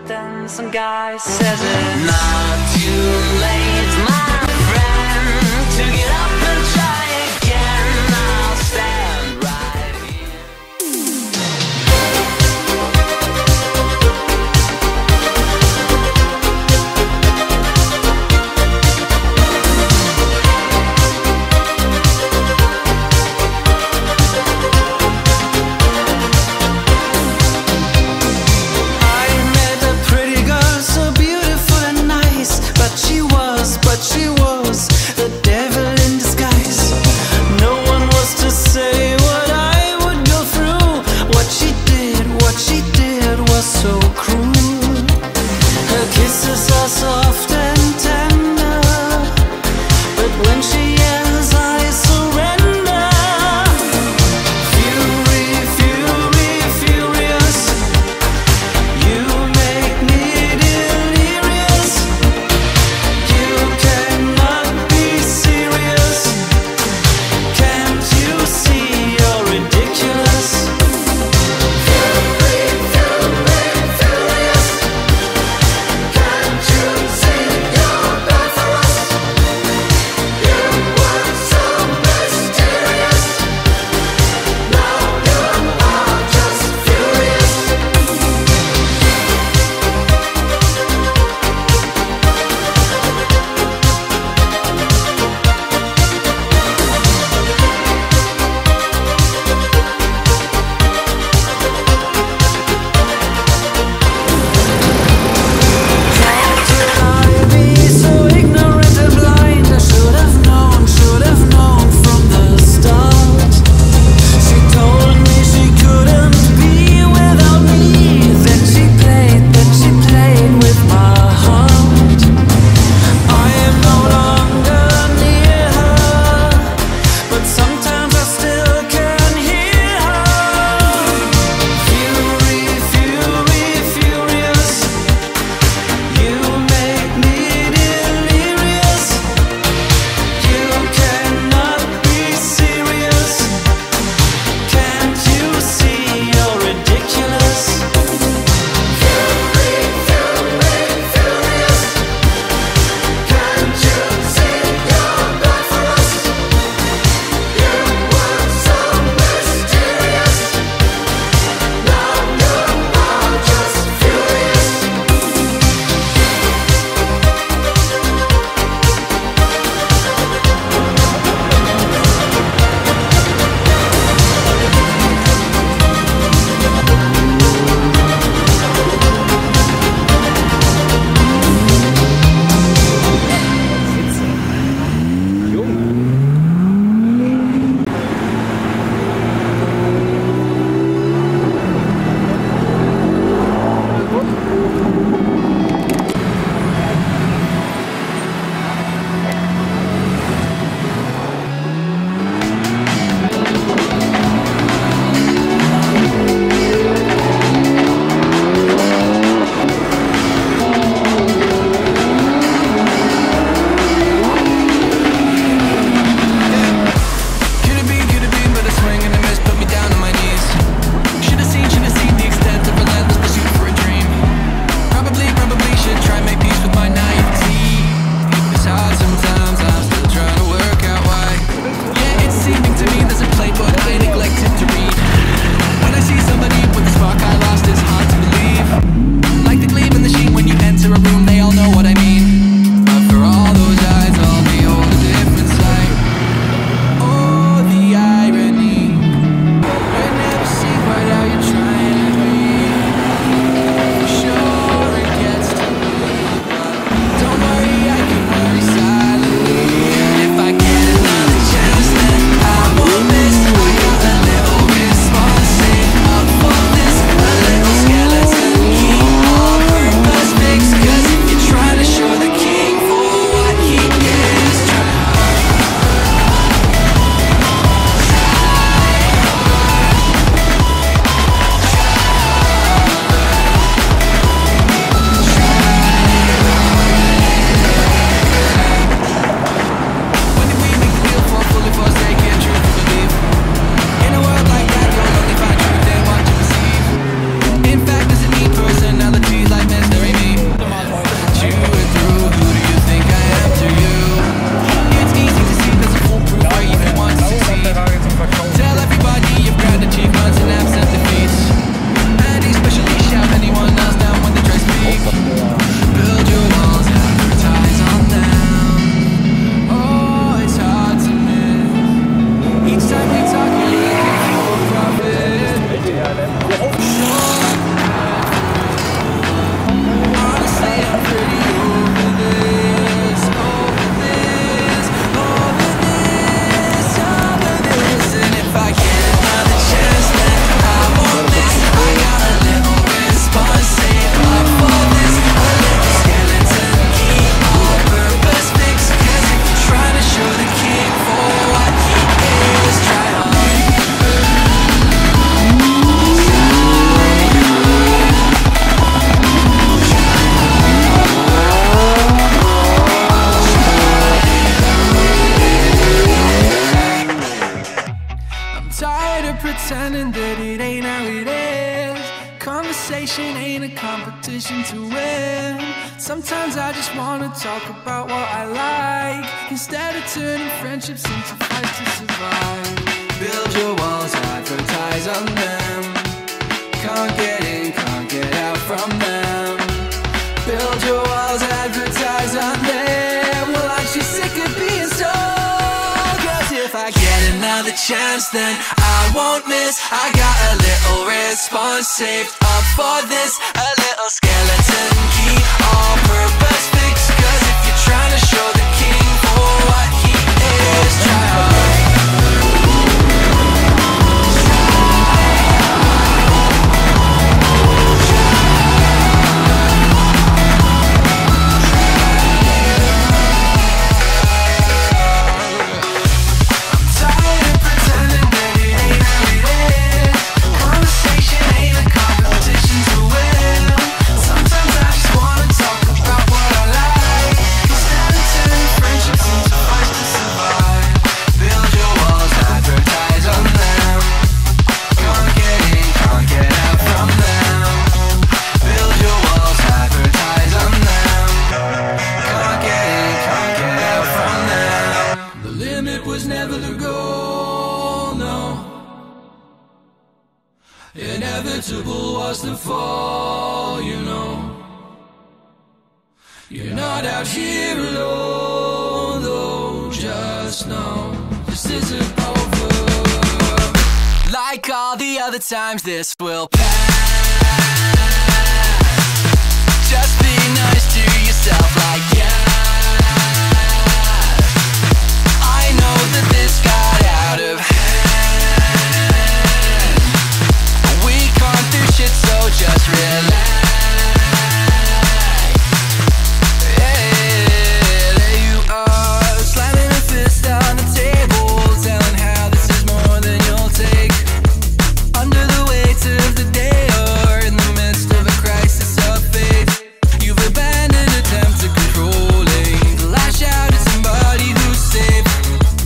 then some guy says it's not too late, my friend, to get up and try again. I'll stand right here. I met a pretty girl, so beautiful and nice, but she was conversation ain't a competition to win. Sometimes I just wanna talk about what I like, instead of turning friendships into fights to survive. Build your walls, advertise on them. Can't get in, can't get out from them. Build your walls, advertise on them. Well, aren't you sick of being sold? Cause if I get another chance, then I won't miss. I got a little response saved up for this. A little skeleton key, all purpose fix. Cause if you're trying to show the king for what he is, try hard. Inevitable was the fall, you know. You're not out here alone, though. Just know this isn't over. Like all the other times, this will pass. Just be nice to yourself, like yeah. I know that this got out of hand. So just relax. Yeah, there you are, slamming a fist on the table, telling how this is more than you'll take. Under the weight of the day, or in the midst of a crisis of faith, you've abandoned attempt to controlling. Lash out at somebody who's safe,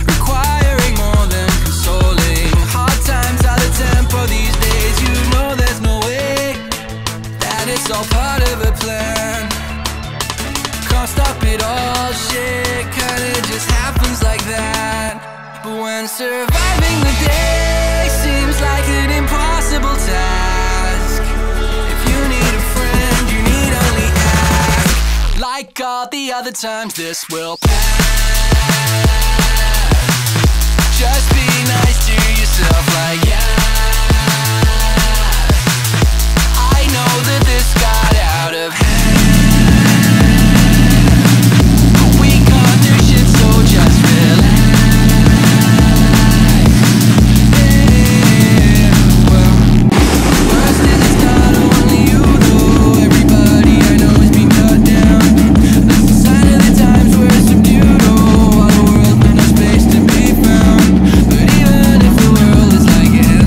requiring more than consoling. Hard times are the tempo these days. You know there's no it's all part of a plan. Can't stop it all, shit kinda just happens like that. But when surviving the day seems like an impossible task, if you need a friend, you need only ask. Like all the other times, this will pass. Just be nice to yourself, like yeah. I know that this got out of hand, but we can't do shit, so just relax. Yeah, well, the worst is it's not only you though. Everybody I know has been cut down. That's the sign of the times we're subdued. Oh, all the world with no space to be found. But even if the world is like it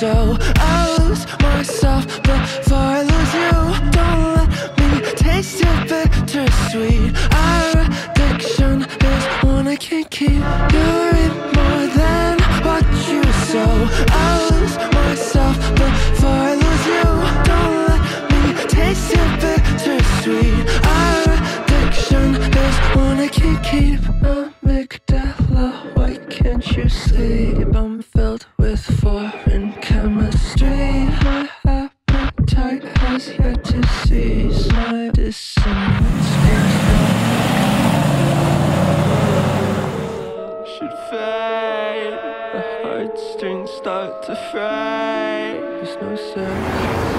so I lose myself before I lose you. Don't let me taste your bittersweet. Our addiction is one I can't keep. You're in more than what you sow. I lose myself before I lose you. Don't let me taste your bittersweet. Our addiction is one I can't keep. Amygdala, why can't you sleep? I'm filled with foreign chemistry. My appetite has yet to cease. My dissonance should fade. The heartstrings start to fray. There's no search.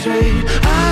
I